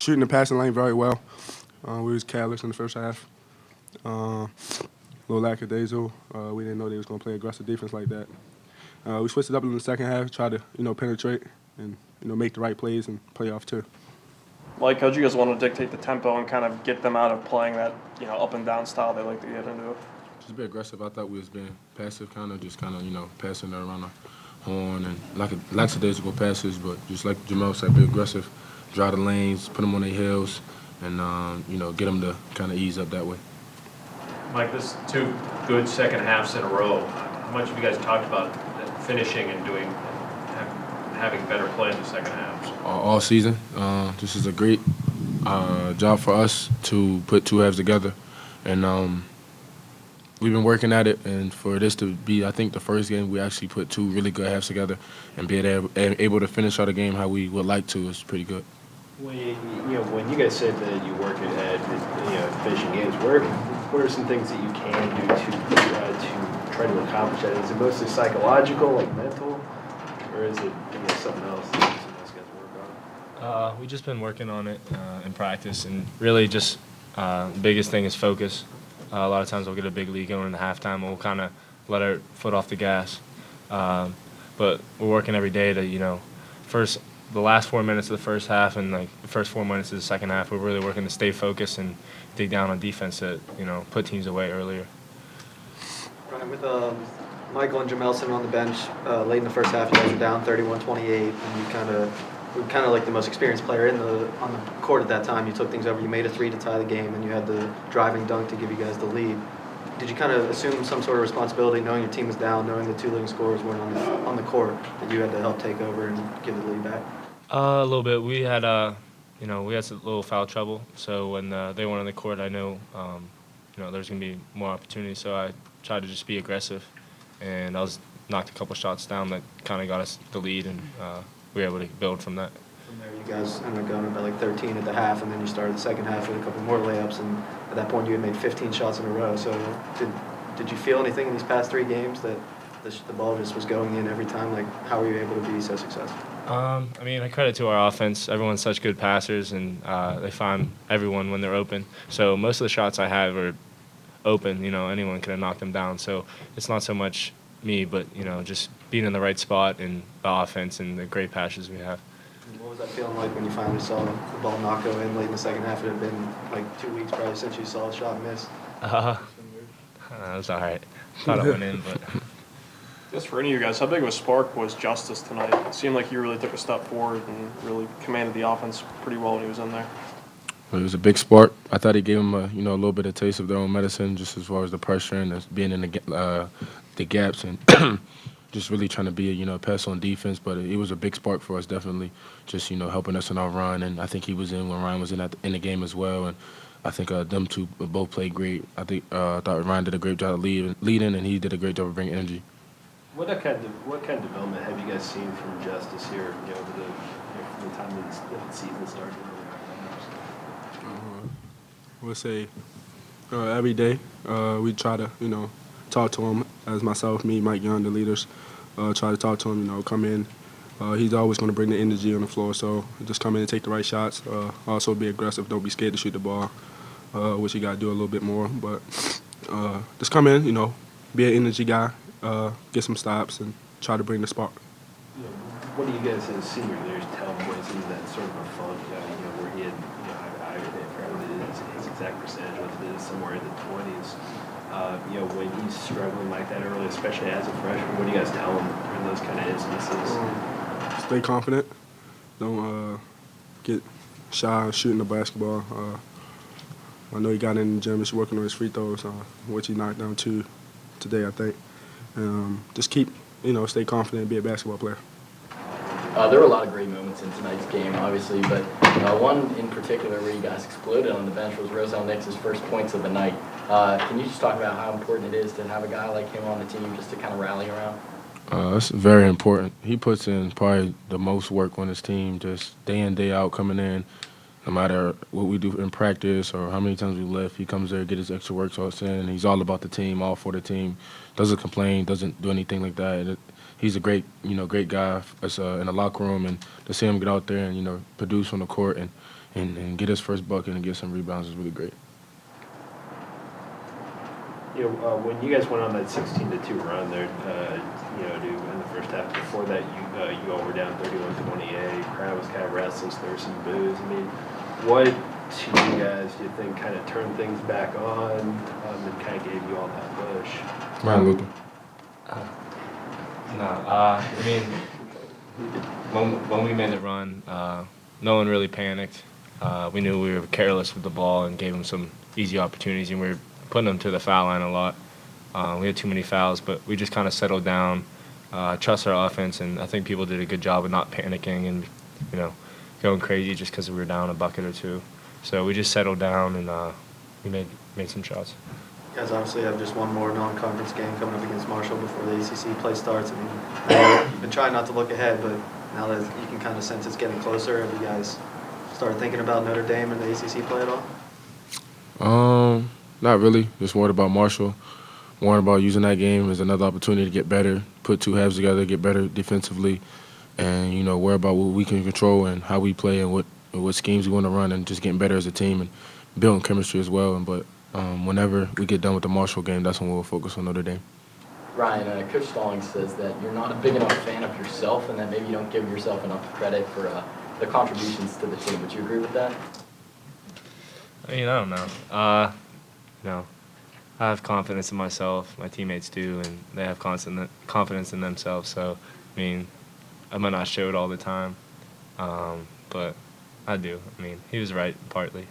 shooting the passing lane very well. We was careless in the first half. A little lackadaisical. We didn't know they was going to play aggressive defense like that. We switched it up in the second half, tried to penetrate and make the right plays and play off too. Mike, how'd you guys want to dictate the tempo and kind of get them out of playing that up and down style they like to get into? Just be aggressive. I thought we was being passive, passing it around the horn and like lackadaisical passes, but just like Jamel said, be aggressive, drive the lanes, put them on their heels, and get them to kind of ease up that way. Mike, this is 2 good second halves in a row. How much have you guys talked about finishing and having better play in the second halves? All season. This is a great job for us to put 2 halves together, and we've been working at it. And for this to be, I think, the first game we actually put 2 really good halves together and be able to finish out the game how we would like to is pretty good. When you guys said that you work at finishing games, what are some things that you can do to try to accomplish that? Is it mostly psychological, like mental, or is it something else that those guys work on? We've just been working on it in practice, and really just the biggest thing is focus. A lot of times we'll get a big lead going in the halftime, and we'll kind of let our foot off the gas. But we're working every day to, the last 4 minutes of the first half and the first 4 minutes of the second half, we're really working to stay focused and dig down on defense to, put teams away earlier. Ryan, with Michael and Jamel sitting on the bench late in the first half, you guys were down 31-28, and you were kind of like the most experienced player on the court at that time. You took things over. You made a 3 to tie the game, and you had the driving dunk to give you guys the lead. Did you kind of assume some sort of responsibility, knowing your team was down, knowing the 2 leading scorers weren't on the court, that you had to help take over and give the lead back? A little bit. We had some little foul trouble. So when they weren't on the court, I know, there's going to be more opportunities. So I tried to just be aggressive, and I knocked a couple shots down that kind of got us the lead, and we were able to build from that. From there, you guys ended up going up by like 13 at the half, and then you started the second half with a couple more layups, and at that point you had made 15 shots in a row. So did you feel anything in these past 3 games that the ball just was going in every time? Like, how were you able to be so successful? I credit to our offense. Everyone's such good passers, and they find everyone when they're open. So most of the shots I had were open. Anyone could have knocked them down. So it's not so much me, but, just being in the right spot and the offense and the great passes we have. What was that feeling like when you finally saw the ball not go in late in the second half? It had been like 2 weeks probably since you saw a shot miss. That was all right. Thought it went in, but... Just for any of you guys, how big of a spark was Justice tonight? It seemed like he really took a step forward and really commanded the offense pretty well when he was in there. It was a big spark. I thought he gave them a little bit of taste of their own medicine, just as far as the pressure and being in the gaps and just really trying to be a pass on defense. But it was a big spark for us, definitely, just helping us in our run. And I think he was in when Ryan was in the game as well. And I think them 2 both played great. I thought Ryan did a great job of leading, and he did a great job of bringing energy. What kind of development have you guys seen from Justice here, over from the time the season started? I would say every day we try to, talk to him as myself, me, Mike Young, the leaders. Try to talk to him, come in. He's always going to bring the energy on the floor, so just come in and take the right shots. Also be aggressive. Don't be scared to shoot the ball, which you got to do a little bit more. But just come in, be an energy guy, get some stops, and try to bring the spark. What do you guys as senior leaders tell him when he's in that sort of a funk, where he had, I forgot his exact percentage, what it is, somewhere in the 20s. When he's struggling like that early, especially as a freshman, what do you guys tell him in those kind of instances? Stay confident. Don't get shy shooting the basketball. I know he got in the gym. He's working on his free throws, which he knocked down 2 today, I think. Just keep, stay confident and be a basketball player. There were a lot of great moments in tonight's game, obviously, but one in particular where you guys exploded on the bench was Roselle Nix's first points of the night. Can you just talk about how important it is to have a guy like him on the team just to kind of rally around? It's very important. He puts in probably the most work on his team, just day in, day out, coming in. No matter what we do in practice or how many times we lift, he comes there, get his extra work shots in, and he's all about the team, all for the team. Doesn't complain, doesn't do anything like that. He's a great guy in the locker room, and to see him get out there and produce on the court and and get his first bucket and get some rebounds is really great. You know, when you guys went on that 16-2 run there, you know, in the first half, before that, you all were down 31-28. Crowd was kind of restless. There was some boos. I mean, what to you guys do you think kind of turned things back on and kind of gave you all that push? Ryan Luther. No, I mean, when we made the run, no one really panicked. We knew we were careless with the ball and gave them some easy opportunities, and we were putting them to the foul line a lot. We had too many fouls, but we just kind of settled down, trust our offense, and I think people did a good job of not panicking and, you know, going crazy just because we were down a bucket or two. So we just settled down and we made some shots. You guys obviously have just one more non-conference game coming up against Marshall before the ACC play starts. I mean, you've been trying not to look ahead, but now that you can kind of sense it's getting closer, have you guys started thinking about Notre Dame and the ACC play at all? Not really. Just worried about Marshall. Worried about using that game as another opportunity to get better, put two halves together, get better defensively, and, you know, worry about what we can control and how we play and what schemes we want to run, and just getting better as a team and building chemistry as well. But whenever we get done with the Marshall game, that's when we'll focus on Notre Dame. Ryan, Coach Stallings says that you're not a big enough fan of yourself and that maybe you don't give yourself enough credit for the contributions to the team. Would you agree with that? I mean, I don't know. No, I have confidence in myself. My teammates do, and they have constant confidence in themselves. So, I mean, I might not show it all the time, but I do. I mean, he was right partly.